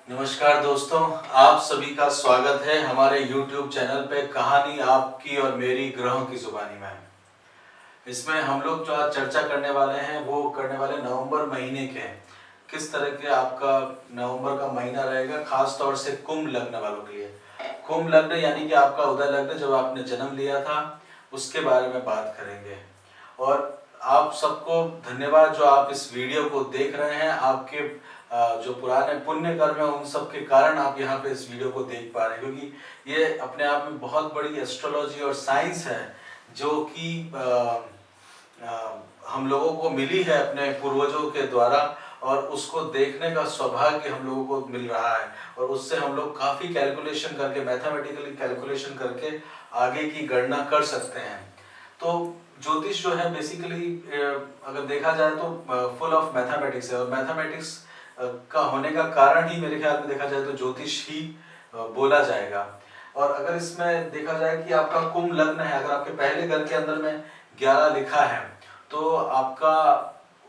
नमस्कार दोस्तों, आप सभी का स्वागत है हमारे YouTube चैनल पे कहानी आपकी और मेरी ग्रहों की जुबानी में। इसमें हम लोग जो आज चर्चा करने वाले हैं वो करने वाले नवंबर महीने के किस तरह के आपका नवंबर का महीना रहेगा, खास तौर से कुंभ लग्न वालों के लिए। कुंभ लग्न यानी कि आपका उदय लग्न जब आपने जन्म लिया था उसके बारे में बात करेंगे। और आप सबको धन्यवाद जो आप इस वीडियो को देख रहे हैं। आपके जो पुराने पुण्य कर्म है उन सब के कारण आप यहाँ पे इस वीडियो को देख पा रहे हैं, क्योंकि ये अपने आप में बहुत बड़ी एस्ट्रोलॉजी और साइंस है जो कि हम लोगों को मिली है अपने पूर्वजों के द्वारा, और उसको देखने का सौभाग्य हम लोगों को मिल रहा है। और उससे हम लोग काफ़ी कैलकुलेशन करके, मैथमेटिकली कैलकुलेशन करके आगे की गणना कर सकते हैं। तो ज्योतिष जो है बेसिकली अगर देखा जाए तो फुल ऑफ मैथमेटिक्स है, और मैथमेटिक्स का होने का कारण ही मेरे ख्याल में देखा जाए तो ज्योतिष ही बोला जाएगा। और अगर इसमें देखा जाए कि आपका कुंभ लग्न है, अगर आपके पहले घर के अंदर में 11 लिखा है तो आपका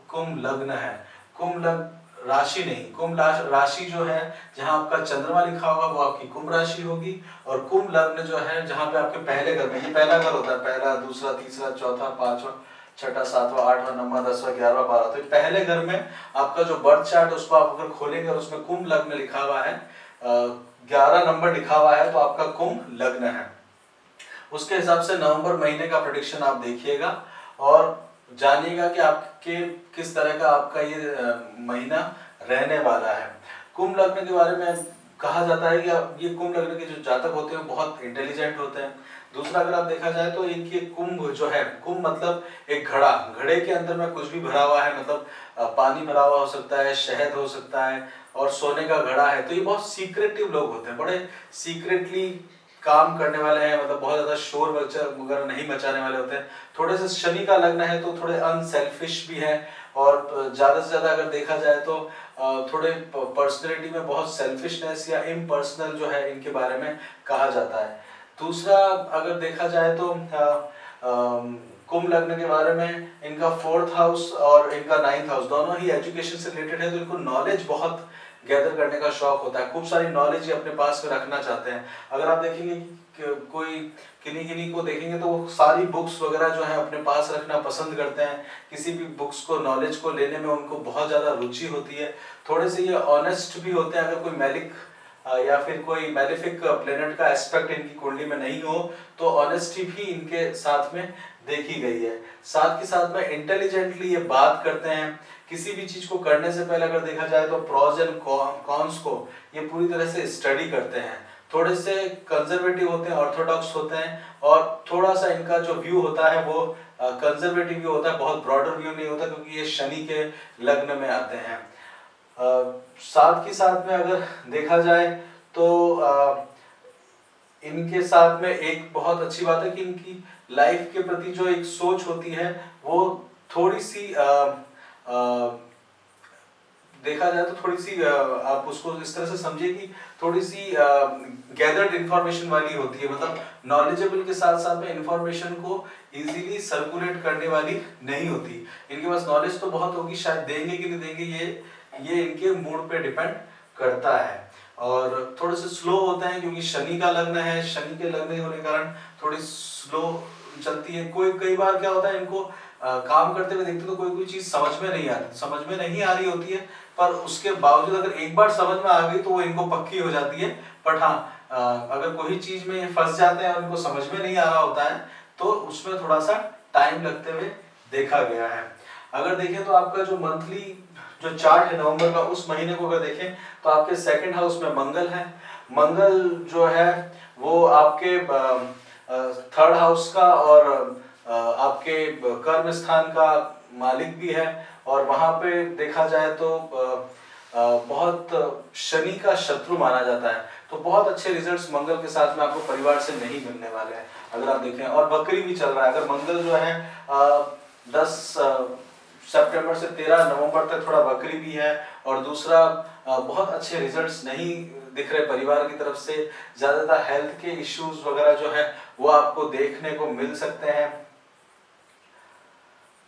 कुंभ लग्न है। कुंभ लग्न राशि नहीं, कुंभ राशि जो है जहां आपका चंद्रमा लिखा होगा वो आपकी कुंभ राशि होगी। और कुंभ लग्न जो है जहां पे आपके पहले घर में, ये पहला घर होता है, पहला, दूसरा, तीसरा, चौथा, पांचवा, छठा, सातवां, आठवां, नौवां, 10वां, 11वां, 12वां, तो पहले घर में आपका जो बर्थ चार्ट उसको आप अगर खोलेंगे और उसमें कुंभ लग्न लिखा हुआ है, 11 नंबर लिखा हुआ है, तो आपका कुंभ लग्न है। उसके हिसाब से नवंबर महीने का प्रेडिक्शन आप देखिएगा और जानिएगा कि आपके किस तरह का आपका ये महीना रहने वाला है। कुंभ लग्न के बारे में कहा जाता है कि ये कुंभ लग्न के जो जातक होते हैं बहुत इंटेलिजेंट होते हैं। दूसरा अगर आप देखा जाए तो एक ये कुंभ जो है, कुंभ मतलब एक घड़ा, घड़े के अंदर में कुछ भी भरा हुआ है, मतलब पानी भरा हुआ हो सकता है, शहद हो सकता है, और सोने का घड़ा है। तो ये बहुत सीक्रेटिव लोग होते हैं, बड़े सीक्रेटली काम करने वाले हैं, मतलब बहुत ज्यादा शोर वगैरह नहीं मचाने वाले होते हैं। थोड़े से शनि का लग्न है तो थोड़े अनसेल्फिश भी है, और ज्यादा से ज्यादा अगर देखा जाए तो थोड़े पर्सनैलिटी में बहुत सेल्फिशनेस या इम्पर्सनल जो है इनके बारे में कहा जाता है। दूसरा अगर देखा जाए तो कुंभ लग्न के बारे में इनका 4th हाउस और इनका 9th हाउस दोनों ही एजुकेशन से रिलेटेड है, तो इनको नॉलेज बहुत गैदर करने का शौक होता है, खूब सारी नॉलेज ये अपने पास में रखना चाहते हैं। अगर आप देखेंगे कि कोई किन्हीं किन्हीं को देखेंगे तो वो सारी बुक्स वगैरह जो है अपने पास रखना पसंद करते हैं, किसी भी बुक्स को, नॉलेज को लेने में उनको बहुत ज़्यादा रुचि होती है। थोड़े से ये ऑनेस्ट भी होते हैं। अगर कोई मैलिक या फिर कोई मैलिफिक प्लेनेट का एस्पेक्ट इनकी कुंडली में नहीं हो तो ऑनेस्टी भी इनके साथ में देखी गई है। साथ के साथ में इंटेलिजेंटली ये बात करते हैं। किसी भी चीज को करने से पहले अगर देखा जाए तो प्रोज एंड कॉन्स को ये पूरी तरह से स्टडी करते हैं। थोड़े से कंजर्वेटिव होते हैं, ऑर्थोडॉक्स होते हैं, और थोड़ा सा इनका जो व्यू होता है वो कंजर्वेटिव व्यू होता है, बहुत ब्रॉडर व्यू नहीं होता, क्योंकि ये शनि के लग्न में आते हैं। साथ के साथ में अगर देखा जाए तो इनके साथ में एक बहुत अच्छी बात है कि इनकी लाइफ के प्रति जो एक सोच होती है वो थोड़ी सी देखा जाए तो थोड़ी सी आप उसको इस तरह से समझिए कि थोड़ी सी गैदर्ड इंफॉर्मेशन वाली होती है, मतलब नॉलेजेबल के साथ साथ में इंफॉर्मेशन को इजीली सर्कुलेट करने वाली नहीं होती। इनके पास नॉलेज तो बहुत होगी, शायद देंगे कि नहीं देंगे ये इनके मूड पे डिपेंड करता है। और थोड़े से स्लो होते हैं क्योंकि शनि का लग्न है, शनि के लग्न होने के कारण थोड़ी स्लो चलती है। कोई कई बार क्या होता है, इनको काम करते हुए देखते तो कोई कोई चीज समझ में नहीं आती, समझ में नहीं आ रही होती है, पर उसके बावजूद अगर एक बार समझ में आ गई तो वो इनको पक्की हो जाती है। बट हाँ, अगर कोई चीज में फंस जाते हैं और इनको समझ में नहीं आ रहा होता है तो उसमें थोड़ा सा टाइम लगते हुए देखा गया है। अगर देखें तो आपका जो मंथली जो चार्ट है नवंबर का, उस महीने को अगर देखें तो आपके 2nd हाउस में मंगल है। मंगल जो है वो आपके 3rd हाउस का और आपके कर्म स्थान का मालिक भी है। और वहां पे देखा जाए तो बहुत शनि का शत्रु माना जाता है, तो बहुत अच्छे रिजल्ट्स मंगल के साथ में आपको परिवार से नहीं मिलने वाले हैं अगर आप देखें। और वक्री भी चल रहा है, अगर मंगल जो है 10 सितंबर से 13 नवंबर तक थोड़ा वक्री भी है। और दूसरा बहुत अच्छे रिजल्ट्स नहीं दिख रहे परिवार की तरफ से, ज्यादातर हेल्थ के इश्यूज वगैरह जो है वो आपको देखने को मिल सकते हैं।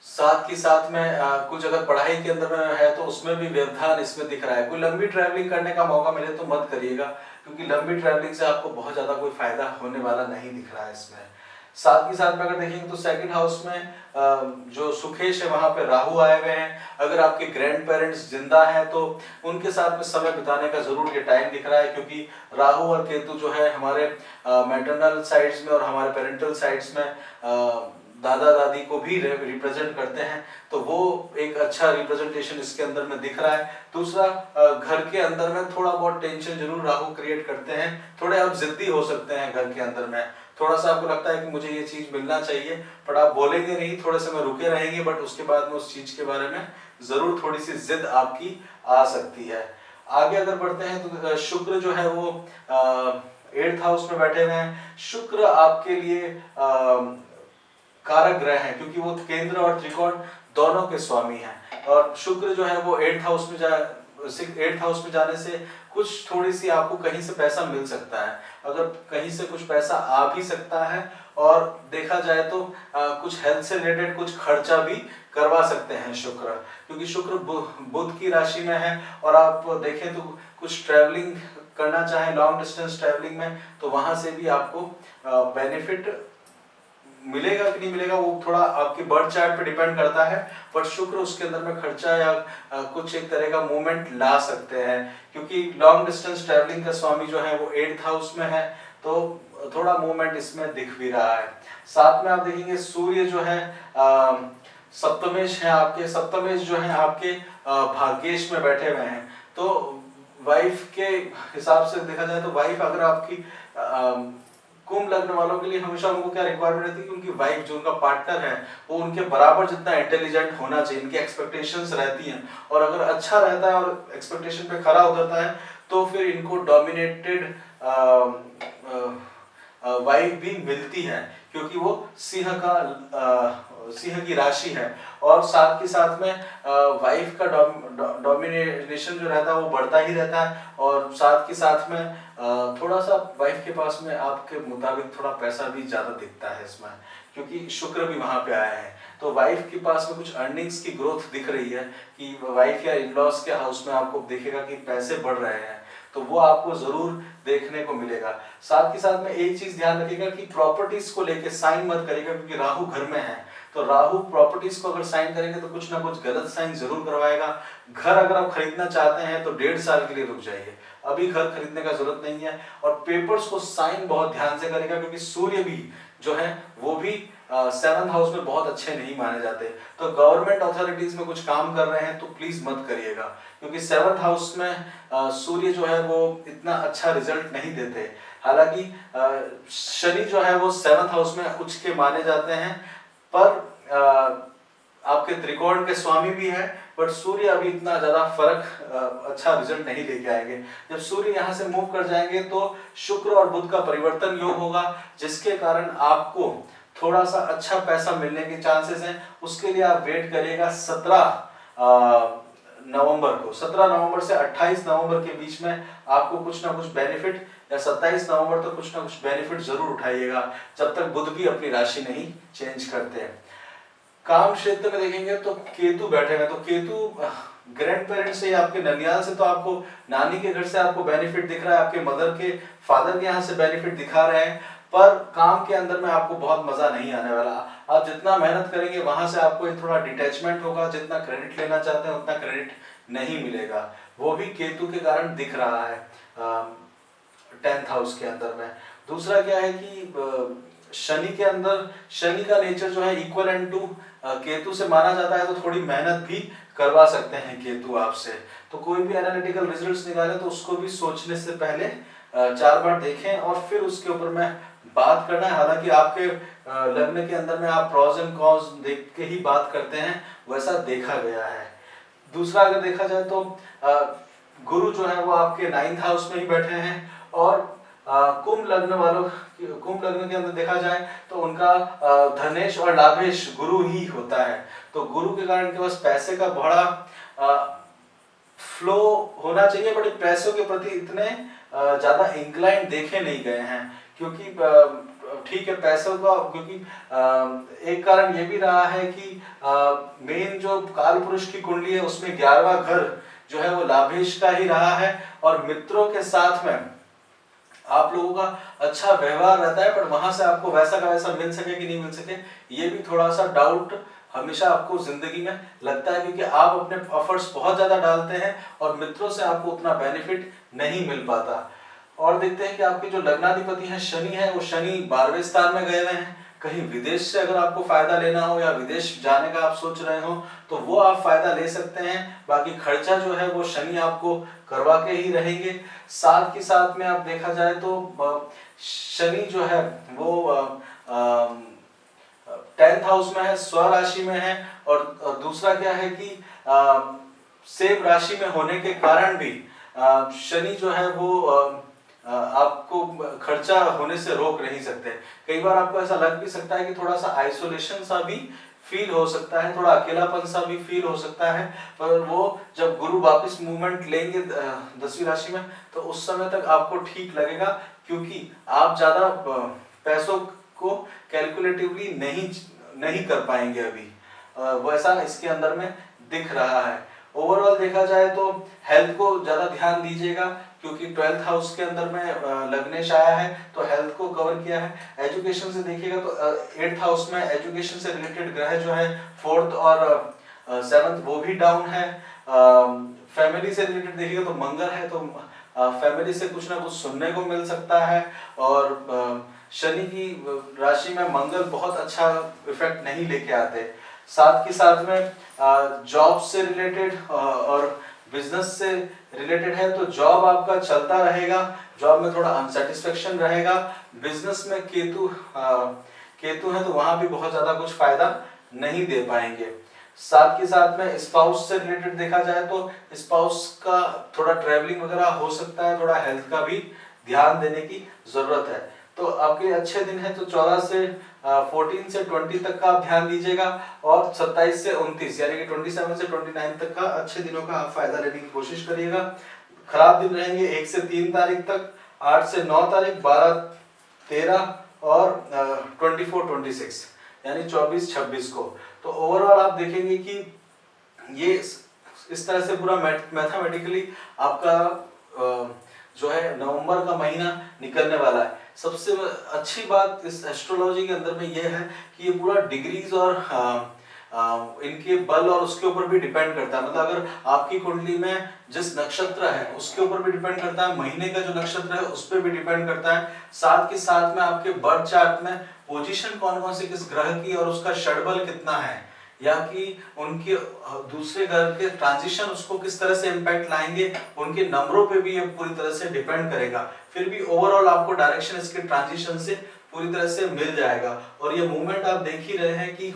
साथ ही साथ में कुछ अगर पढ़ाई के अंदर में है तो उसमें भी व्यवधान इसमें दिख रहा है। कोई लंबी ट्रैवलिंग करने का मौका मिले तो मत करिएगा, क्योंकि लंबी ट्रैवलिंग से आपको बहुत ज़्यादा कोई फायदा होने वाला नहीं दिख रहा है इसमें। साथ ही साथ में अगर देखेंगे तो सेकंड हाउस में जो सुखेश है वहां पे राहु आए हुए हैं। अगर आपके ग्रैंड पेरेंट्स जिंदा हैं तो उनके साथ में समय बिताने का जरूर ये टाइम दिख रहा है, क्योंकि राहु और केतु जो है हमारे मैटरनल साइड्स में और हमारे पेरेंटल साइड्स में दादा दादी को भी रिप्रेजेंट करते हैं, तो वो एक अच्छा रिप्रेजेंटेशन इसके अंदर में दिख रहा है। दूसरा, घर के अंदर में थोड़ा बहुत टेंशन जरूर राहु क्रिएट करते हैं। थोड़े आप जिद्दी हो सकते हैं घर के अंदर में, थोड़ा सा आपको लगता है कि मुझे ये चीज मिलना चाहिए, पर आप बोलेंगे नहीं, थोड़े समय रुके रहेंगे, बट उसके बाद में उस चीज के बारे में जरूर थोड़ी सी जिद आपकी आ सकती है। आगे अगर बढ़ते हैं तो शुक्र जो है वो 8th हाउस में बैठे हुए हैं। शुक्र आपके लिए कारक ग्रह हैं, क्योंकि वो केंद्र और त्रिकोण दोनों के स्वामी हैं। और शुक्र जो है वो 8th हाउस में जाने से कुछ थोड़ी सी आपको कहीं से पैसा मिल सकता है। अगर कहीं से कुछ पैसा आ भी सकता है, और देखा जाए तो कुछ हेल्थ से रिलेटेड कुछ खर्चा भी करवा सकते हैं शुक्र, क्योंकि शुक्र बुध की राशि में है। और आप देखें तो कुछ ट्रैवलिंग करना चाहें लॉन्ग डिस्टेंस ट्रैवलिंग में, तो वहां से भी आपको बेनिफिट मिलेगा कि नहीं मिलेगा वो थोड़ा आपके बर्थ चार्ट पे डिपेंड करता है, पर शुक्र उसके अंदर में खर्चा या कुछ एक तरह का मूवमेंट ला सकते हैं, क्योंकि लॉन्ग डिस्टेंस ट्रैवलिंग का स्वामी जो है वो 8th हाउस में है, तो थोड़ा मूवमेंट इसमें दिख भी रहा है। साथ में आप देखेंगे सूर्य जो है सप्तमेश है आपके, सप्तमेश जो है आपके भाग्येश में बैठे हुए हैं। तो वाइफ के हिसाब से देखा जाए तो वाइफ अगर आपकी कुंभ लग्न वालों के लिए हमेशा उनको क्या रिक्वायरमेंट रहती है कि उनकी वाइफ जो उनका पार्टनर है वो उनके बराबर जितना इंटेलिजेंट होना चाहिए, इनकी एक्सपेक्टेशंस रहती हैं। और अगर अच्छा रहता है और एक्सपेक्टेशन पे खरा उतरता है तो फिर इनको डोमिनेटेड वाइफ भी मिलती है, क्योंकि वो सिंह की राशि है। और साथ के साथ में वाइफ का डोमिनेशन जो रहता है वो बढ़ता ही रहता है। और साथ के साथ में थोड़ा सा वाइफ के पास में आपके मुताबिक थोड़ा पैसा भी ज्यादा दिखता है इसमें, क्योंकि शुक्र भी वहां पे आया है। तो वाइफ के पास में कुछ अर्निंग्स की ग्रोथ दिख रही है कि वाइफ या इन-लॉज के हाउस में आपको दिखेगा कि पैसे बढ़ रहे हैं, तो वो आपको जरूर देखने को मिलेगा। साथ के साथ में एक चीज ध्यान रखिएगा कि प्रॉपर्टीज को लेके साइन मत करिएगा, क्योंकि राहु घर में है। तो राहु प्रॉपर्टीज को अगर साइन करेंगे तो कुछ ना कुछ गलत साइन जरूर करवाएगा। घर अगर आप खरीदना चाहते हैं तो 1.5 साल के लिए रुक जाइए, अभी घर खरीदने का जरूरत नहीं है। और पेपर्स को साइन बहुत ध्यान से करेगा, क्योंकि सूर्य भी जो है वो भी 7th हाउस में बहुत अच्छे नहीं माने जाते। तो गवर्नमेंट अथॉरिटीज में कुछ काम कर रहे हैं तो प्लीज मत करिएगा, क्योंकि 7th हाउस में सूर्य जो है वो इतना अच्छा रिजल्ट नहीं देते। हालांकि शनि जो है वो 7th हाउस में उच्च के माने जाते हैं, पर आपके त्रिकोण के स्वामी भी है, बट सूर्य अभी इतना ज्यादा फर्क अच्छा रिजल्ट नहीं लेके आएंगे। जब सूर्य यहाँ से मूव कर जाएंगे तो शुक्र और बुध का परिवर्तन योग होगा, जिसके कारण आपको थोड़ा सा अच्छा पैसा मिलने के चांसेस हैं। उसके लिए आप वेट करिएगा 17 नवंबर को। 17 नवंबर से 28 नवंबर के बीच में आपको कुछ ना कुछ बेनिफिट, या 27 नवंबर तक कुछ ना कुछ बेनिफिट जरूर उठाइएगा, जब तक बुध भी अपनी राशि नहीं चेंज करते हैं। काम क्षेत्र में देखेंगे तो केतु बैठे हैं, तो केतु ग्रैंड पेरेंट्स से, आपके ननियाल से, तो आपको नानी के घर से आपको बेनिफिट दिख रहा है, आपके मदर के फादर के यहाँ से बेनिफिट दिखा रहे हैं, पर काम के अंदर में आपको बहुत मजा नहीं आने वाला। आप जितना मेहनत करेंगे वहां से आपको थोड़ा डिटैचमेंट होगा, जितना क्रेडिट लेना चाहते हैं उतना क्रेडिट नहीं मिलेगा, वो भी केतु के कारण दिख रहा है 10th हाउस के अंदर में। दूसरा क्या है कि शनि के अंदर, शनि का नेचर जो है इक्वल एंड टू केतु से माना जाता है, तो थोड़ी मेहनत भी करवा सकते हैं केतु आपसे। तो कोई भी एनालिटिकल रिजल्ट्स निकाले तो उसको भी सोचने से पहले 4 बार देखें और फिर उसके ऊपर में बात करना है। हालांकि आपके लग्न के अंदर में आप प्रॉज एंड कॉन्स देख के ही बात करते हैं, वैसा देखा गया है। दूसरा अगर देखा जाए तो गुरु जो है वो आपके 9th हाउस में ही बैठे हैं, और कुंभ लग्न वालों, कुंभ लग्न के अंदर देखा जाए तो उनका धनेश और लाभेश गुरु ही होता है। तो गुरु के कारण के पास पैसे का बड़ा फ्लो होना चाहिए, बट पैसों के प्रति इतने ज्यादा इंक्लाइन देखे नहीं गए हैं, क्योंकि ठीक है पैसों का, क्योंकि एक कारण ये भी रहा है कि मेन जो काल पुरुष की कुंडली है उसमें 11वां घर जो है वो लाभेश का ही रहा है, और मित्रों के साथ में आप लोगों का अच्छा व्यवहार रहता है, पर वहां से आपको वैसा का वैसा मिल सके कि नहीं मिल सके ये भी थोड़ा सा डाउट हमेशा आपको जिंदगी में लगता है, क्योंकि आप अपने एफर्ट्स बहुत ज्यादा डालते हैं और मित्रों से आपको उतना बेनिफिट नहीं मिल पाता। और देखते हैं कि आपके जो लग्नाधिपति हैं शनि है, वो शनि 12वें स्थान में गए हुए हैं। कहीं विदेश से अगर आपको फायदा लेना हो या विदेश जाने का आप सोच रहे हो तो वो आप फायदा ले सकते हैं। बाकी खर्चा जो है वो शनि आपको करवा के ही रहेंगे। साथ के साथ में आप देखा जाए तो शनि जो है वो 10th हाउस में है, स्व राशि में है, और दूसरा क्या है कि सेम राशि में होने के कारण भी शनि जो है वो आपको खर्चा होने से रोक नहीं सकते। कई बार आपको ऐसा लग भी सकता है कि थोड़ा सा आइसोलेशन सा भी फील हो सकता है, थोड़ा अकेलापन सा भी फील हो सकता है, पर वो जब गुरु वापस मूवमेंट लेंगे 10वीं राशि में तो उस समय तक आपको ठीक लगेगा, क्योंकि आप ज्यादा पैसों को कैलकुलेटिवली नहीं कर पाएंगे अभी, वैसा इसके अंदर में दिख रहा है। ओवरऑल देखा जाए तो हेल्थ को ज्यादा ध्यान दीजिएगा, क्योंकि 12th हाउस के अंदर में लग्नेश आया है तो हेल्थ को कवर किया है। एजुकेशन से देखिएगा तो 8th हाउस में एजुकेशन से रिलेटेड ग्रह जो है 4th और 7th वो भी डाउन है। फैमिली से रिलेटेड देखिएगा तो मंगल है, तो फैमिली से कुछ ना कुछ सुनने को मिल सकता है। और शनि की राशि में मंगल बहुत अच्छा इफेक्ट नहीं लेके आते। साथ के साथ में जॉब से रिलेटेड और बिजनेस से रिलेटेड है तो जॉब आपका चलता रहेगा, जॉब में थोड़ा अनसेटिस्फेक्शन रहेगा। बिजनेस में केतु है तो वहां भी बहुत ज्यादा कुछ फायदा नहीं दे पाएंगे। साथ के साथ में स्पाउस से रिलेटेड देखा जाए तो स्पाउस का थोड़ा ट्रैवलिंग वगैरह हो सकता है, थोड़ा हेल्थ का भी ध्यान देने की जरूरत है। तो आपके लिए अच्छे दिन है तो 14 से 14 से 20 तक का आप ध्यान दीजिएगा, और 27 से 29 यानी कि 27 से 29 तक का अच्छे दिनों का आप फायदा लेने की कोशिश करिएगा। खराब दिन रहेंगे 1 से 3 तारीख तक, 8 से 9 तारीख, 12, 13 और 24, 26 यानी 24, 26 को। तो ओवरऑल आप देखेंगे कि ये इस तरह से पूरा मैथमेटिकली आपका जो है नवंबर का महीना निकलने वाला है। सबसे अच्छी बात इस एस्ट्रोलॉजी के अंदर में यह है कि ये पूरा डिग्रीज और इनके बल और उसके ऊपर भी डिपेंड करता है। मतलब अगर आपकी कुंडली में जिस नक्षत्र है उसके ऊपर भी डिपेंड करता है, महीने का जो नक्षत्र है उस पर भी डिपेंड करता है। साथ के साथ में आपके बर्थ चार्ट में पोजीशन कौन कौन से किस ग्रह की और उसका षडबल कितना है, या कि उनके दूसरे ग्रह के ट्रांजिशन उसको किस तरह से इम्पैक्ट लाएंगे, उनके नंबरों पे भी ये पूरी तरह से डिपेंड करेगा। फिर भी ओवरऑल आपको डायरेक्शन इसके ट्रांजिशन से पूरी तरह से मिल जाएगा। और ये मूवमेंट आप देख ही रहे हैं कि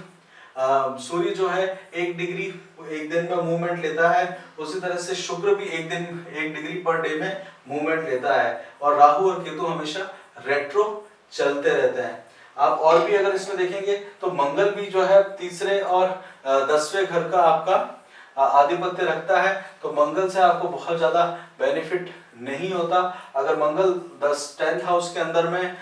सूर्य जो है 1 डिग्री एक दिन में मूवमेंट लेता है, उसी तरह से शुक्र भी 1 डिग्री पर डे में मूवमेंट लेता है, और राहु और केतु हमेशा रेट्रो चलते रहते हैं। आप और भी अगर इसमें देखेंगे तो मंगल भी जो है तीसरे और 10वें घर का आपका आधिपत्य रखता है, तो मंगल से आपको बहुत ज्यादा बेनिफिट नहीं होता। अगर मंगल 10th हाउस के अंदर में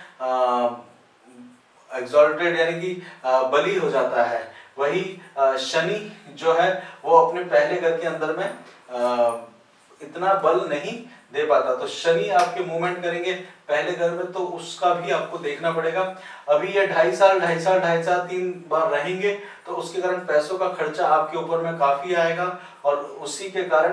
एग्जॉल्टेड यानी कि बली हो जाता है, वही शनि जो है वो अपने पहले घर के अंदर में इतना बल नहीं दे पाता। तो शनि आपके मूवमेंट करेंगे पहले घर में, तो उसका भी आपको देखना पड़ेगा। अभी ये 2.5 साल 3 बार रहेंगे, तो उसके कारण पैसों का खर्चा आपके ऊपर में काफी आएगा, और उसी के कारण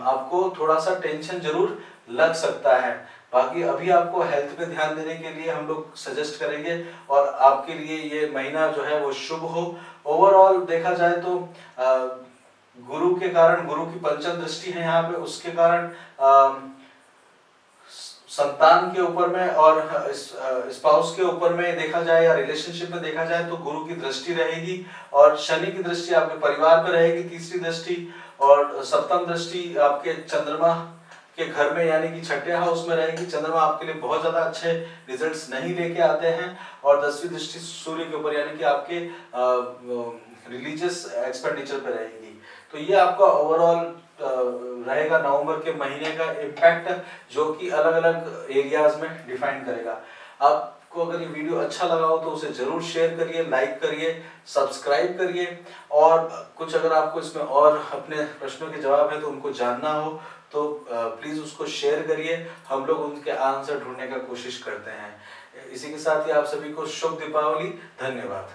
आपको थोड़ा सा टेंशन जरूर लग सकता है। बाकी अभी आपको हेल्थ पे ध्यान देने के लिए हम लोग सजेस्ट करेंगे, और आपके लिए ये महीना जो है वो शुभ हो। ओवरऑल देखा जाए तो गुरु के कारण, गुरु की पंचम दृष्टि है यहाँ पे, उसके कारण संतान के ऊपर में और स्पाउस के ऊपर में देखा जाए या रिलेशनशिप में देखा जाए तो गुरु की दृष्टि रहेगी, और शनि की दृष्टि आपके परिवार पे रहेगी, तीसरी दृष्टि, और सप्तम दृष्टि आपके चंद्रमा के घर में यानी कि 6ठे हाउस में रहेगी। चंद्रमा आपके लिए बहुत ज्यादा अच्छे रिजल्ट्स नहीं लेके आते हैं, और 10वीं दृष्टि सूर्य के ऊपर यानी कि आपके रिलीजियस एक्सपेंडिचर पे रहेगी। तो ये आपका ओवरऑल रहेगा नवंबर के महीने का इम्पैक्ट, जो कि अलग अलग एरियाज में डिफाइन करेगा। आप को अगर ये वीडियो अच्छा लगा हो तो उसे जरूर शेयर करिए, लाइक करिए, सब्सक्राइब करिए। और कुछ अगर आपको इसमें और अपने प्रश्नों के जवाब है तो उनको जानना हो तो प्लीज़ उसको शेयर करिए, हम लोग उनके आंसर ढूंढने का कोशिश करते हैं। इसी के साथ ही आप सभी को शुभ दीपावली। धन्यवाद।